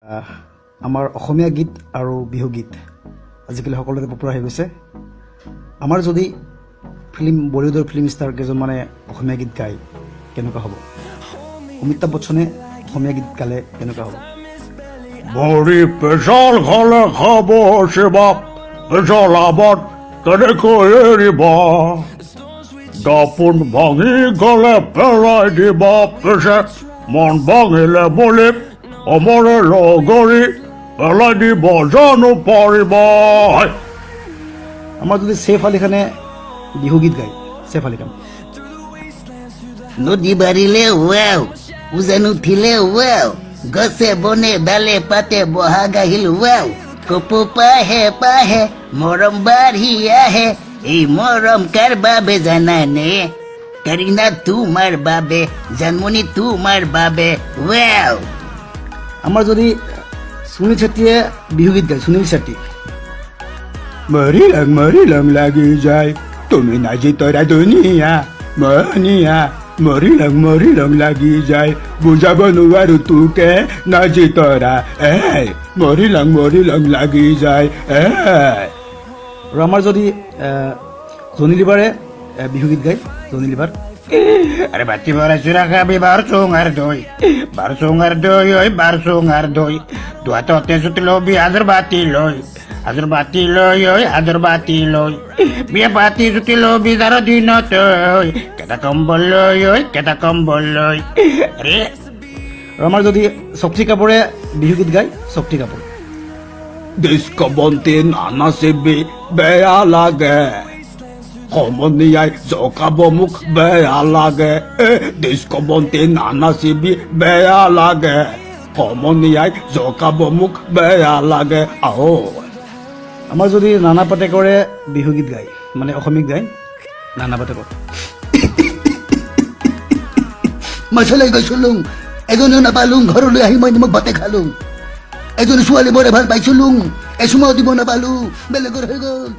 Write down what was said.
আমাৰ অসমীয়া গীত আৰু বিহু গীত আজিকালি সকলোতে পপুলাৰ হৈ গৈছে। আমাৰ যদি বলিউডৰ ফিল্ম ষ্টাৰ কেইজনমানে অসমীয়া গীত গায় কেনেকুৱা হ'ব? অমিতাভ বচ্চনে অসমীয়া গীত গালে কেনেকুৱা হ'ব? বৰি পেচাল খালে খাব শিৱা, পেচাল আবাদ কেনেকৈ এৰিব, দাপোন ভাঙি গলে পেলাই দিবা, পেছে মন ভাঙিলে বুলি অমৰে লগৰী পেলাই দিব জানো পাৰিব। আমাৰ যদি ছেইফ আলি খানে বিহু গীত গায়, ছেইফ আলি খান নদী বাঢ়িলে ৱাও, উজান উঠিলে ৱাও, গছে বনে ডালে পাতে বহাগ আহিল ৱাও, কপৌ পাহে পাহে মৰম বাঢ়ি আহে, এই মৰম কাৰ বাবে জানানে? কাৰিনা তোমাৰ বাবে, জানমণি তোমাৰ বাবে ৱাও। আমাৰ যদি সুনীল ছেত্ৰীয়ে বিহু গীত গায়, সুনীল ছেত্ৰী মৰি লং লাগি যায় তুমি নাজি তৰা দুনিয়া মনিয়া, মৰি লং লাগি যায় বুজাব নোৱাৰো তোকে নাজি তৰা, মৰি লং লাগি যায়। আৰু আমাৰ যদি জনি লিভাৰে বিহু গীত গায়, জনি লিভাৰ আরে বাতি ভরা চুরা খাবি বারসুঙ্গার দই ওই বারসুঙ্গার দই দুয়াতে অতে সুতি লবি হাজার বাতি লই ওই হাজার বাতি লই বিয়ে বাতি সুতি লবি যারা দিন তই কেটা কম্বল লই ওই কেটা কম্বল লই। আরে আৰু আমাৰ যদি শক্তি কাপুৰে বিহু গীত গায়, শক্তি কাপুৰ ডিস্কো বন্তি নানা চেবি বেয়া লাগে, সমনীয়াই জকাব মোক বেয়া লাগে, ডিস্কো বন্তি নানা চিবি বেয়া লাগে, সমনীয়াই জকাব মোক বেয়া লাগে। আও আমাৰ যদি নানা পাটেকৰে বিহু গীত গায়, মানে অসমীয়া গায়, নানা পাটেকৰ মচলাই গৈছিলো, এজনেও নাপালো, ঘৰলৈ আহি মই নিমখ ভাতে খালো, এজনী ছোৱালী বৰে ভাল পাইছিলো, এচুমাও দিব নাপালো, বেলেগৰ হৈ গ'ল।